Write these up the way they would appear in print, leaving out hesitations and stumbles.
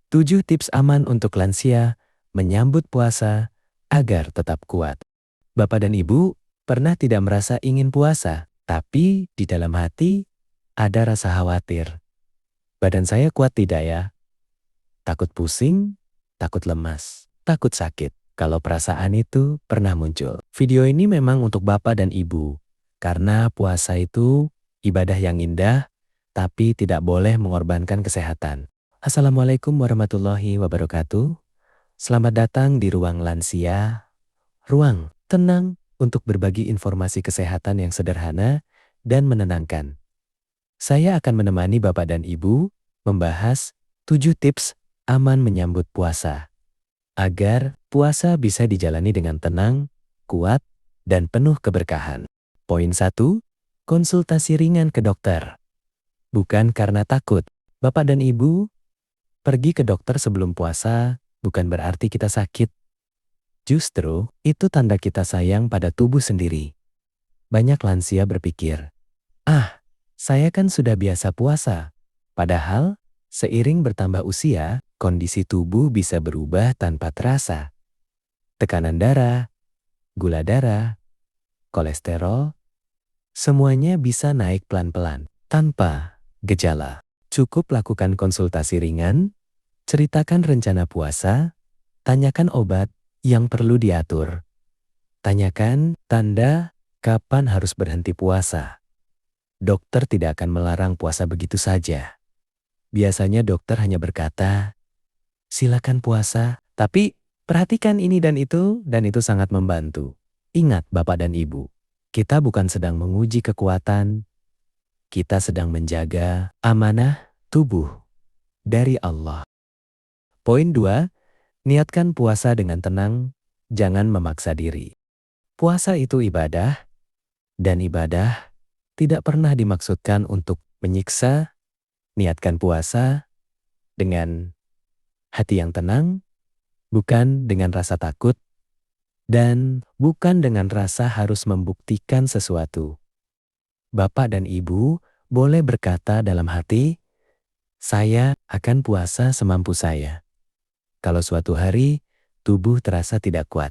7 tips aman untuk lansia menyambut puasa agar tetap kuat. Bapak dan Ibu pernah tidak merasa ingin puasa, tapi di dalam hati ada rasa khawatir. Badan saya kuat tidak ya? Takut pusing, takut lemas, takut sakit. Kalau perasaan itu pernah muncul. Video ini memang untuk Bapak dan Ibu, karena puasa itu ibadah yang indah, tapi tidak boleh mengorbankan kesehatan. Assalamualaikum warahmatullahi wabarakatuh. Selamat datang di Ruang Lansia, ruang tenang untuk berbagi informasi kesehatan yang sederhana dan menenangkan. Saya akan menemani Bapak dan Ibu membahas 7 tips aman menyambut puasa, agar puasa bisa dijalani dengan tenang, kuat, dan penuh keberkahan. Poin 1, konsultasi ringan ke dokter. Bukan karena takut, Bapak dan Ibu pergi ke dokter sebelum puasa bukan berarti kita sakit. Justru, itu tanda kita sayang pada tubuh sendiri. Banyak lansia berpikir, saya kan sudah biasa puasa. Padahal, seiring bertambah usia, kondisi tubuh bisa berubah tanpa terasa. Tekanan darah, gula darah, kolesterol, semuanya bisa naik pelan-pelan, tanpa gejala. Cukup lakukan konsultasi ringan, ceritakan rencana puasa, tanyakan obat yang perlu diatur. Tanyakan tanda kapan harus berhenti puasa. Dokter tidak akan melarang puasa begitu saja. Biasanya dokter hanya berkata, silakan puasa, tapi perhatikan ini dan itu sangat membantu. Ingat Bapak dan Ibu, kita bukan sedang menguji kekuatan, kita sedang menjaga amanah tubuh dari Allah. Poin 2, niatkan puasa dengan tenang, jangan memaksa diri. Puasa itu ibadah, dan ibadah tidak pernah dimaksudkan untuk menyiksa. Niatkan puasa dengan hati yang tenang, bukan dengan rasa takut, dan bukan dengan rasa harus membuktikan sesuatu. Bapak dan Ibu boleh berkata dalam hati, saya akan puasa semampu saya. Kalau suatu hari tubuh terasa tidak kuat,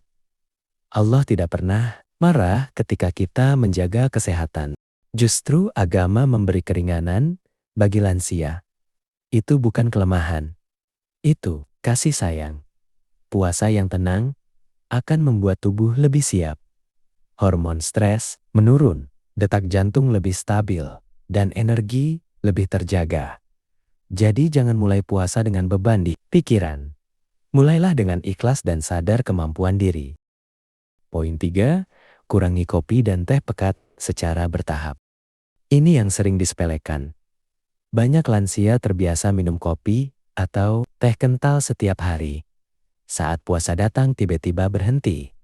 Allah tidak pernah marah ketika kita menjaga kesehatan. Justru agama memberi keringanan bagi lansia. Itu bukan kelemahan. Itu kasih sayang. Puasa yang tenang akan membuat tubuh lebih siap. Hormon stres menurun, detak jantung lebih stabil, dan energi lebih terjaga. Jadi jangan mulai puasa dengan beban di pikiran. Mulailah dengan ikhlas dan sadar kemampuan diri. Poin 3, kurangi kopi dan teh pekat secara bertahap. Ini yang sering disepelekan. Banyak lansia terbiasa minum kopi atau teh kental setiap hari. Saat puasa datang tiba-tiba berhenti.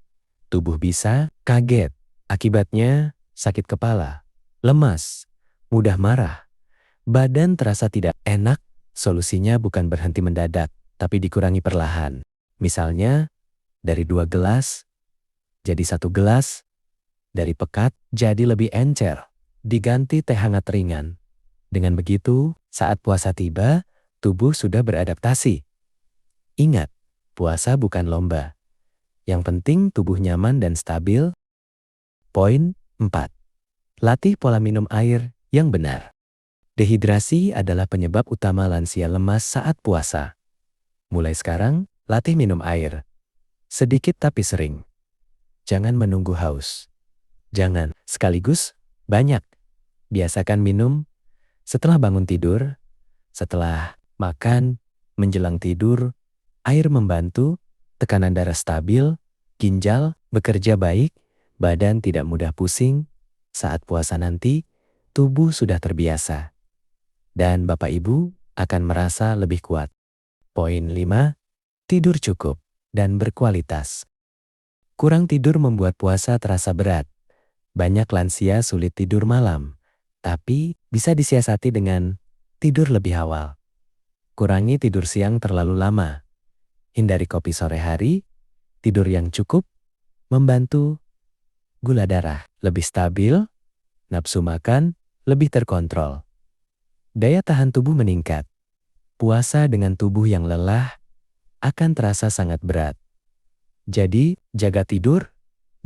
Tubuh bisa kaget. Akibatnya sakit kepala, lemas, mudah marah. Badan terasa tidak enak. Solusinya bukan berhenti mendadak, tapi dikurangi perlahan. Misalnya, dari 2 gelas jadi 1 gelas, dari pekat jadi lebih encer, diganti teh hangat ringan. Dengan begitu, saat puasa tiba, tubuh sudah beradaptasi. Ingat, puasa bukan lomba. Yang penting tubuh nyaman dan stabil. Poin 4. Latih pola minum air yang benar. Dehidrasi adalah penyebab utama lansia lemas saat puasa. Mulai sekarang, latih minum air. Sedikit tapi sering. Jangan menunggu haus. Jangan sekaligus banyak. Biasakan minum setelah bangun tidur, setelah makan, menjelang tidur. Air membantu tekanan darah stabil, ginjal bekerja baik, badan tidak mudah pusing. Saat puasa nanti, tubuh sudah terbiasa. Dan Bapak Ibu akan merasa lebih kuat. Poin 5, tidur cukup dan berkualitas. Kurang tidur membuat puasa terasa berat. Banyak lansia sulit tidur malam, tapi bisa disiasati dengan tidur lebih awal. Kurangi tidur siang terlalu lama. Hindari kopi sore hari. Tidur yang cukup membantu gula darah lebih stabil, nafsu makan lebih terkontrol. Daya tahan tubuh meningkat. Puasa dengan tubuh yang lelah akan terasa sangat berat. Jadi, jaga tidur,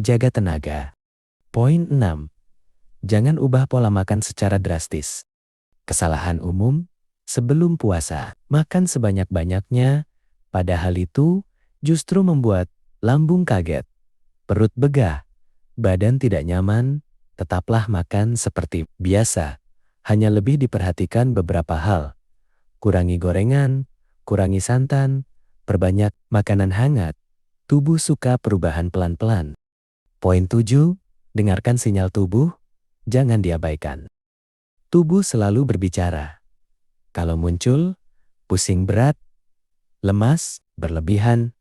jaga tenaga. Poin 6. Jangan ubah pola makan secara drastis. Kesalahan umum sebelum puasa, makan sebanyak-banyaknya, padahal itu justru membuat lambung kaget, perut begah, badan tidak nyaman. Tetaplah makan seperti biasa, hanya lebih diperhatikan beberapa hal. Kurangi gorengan, kurangi santan, perbanyak makanan hangat. Tubuh suka perubahan pelan-pelan. Poin 7, dengarkan sinyal tubuh, jangan diabaikan. Tubuh selalu berbicara. Kalau muncul pusing berat, lemas, berlebihan,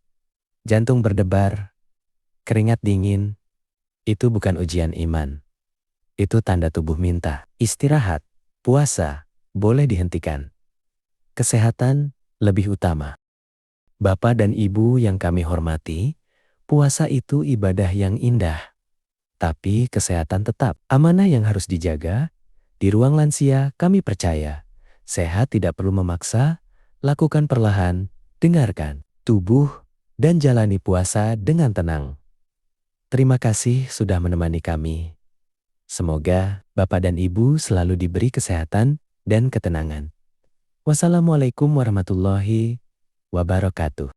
jantung berdebar, keringat dingin, itu bukan ujian iman. Itu tanda tubuh minta istirahat. Puasa boleh dihentikan. Kesehatan lebih utama. Bapak dan Ibu yang kami hormati, puasa itu ibadah yang indah. Tapi kesehatan tetap amanah yang harus dijaga. Di ruang lansia kami percaya, sehat tidak perlu memaksa, lakukan perlahan, dengarkan tubuh, dan jalani puasa dengan tenang. Terima kasih sudah menemani kami. Semoga Bapak dan Ibu selalu diberi kesehatan dan ketenangan. Wassalamualaikum warahmatullahi wabarakatuh.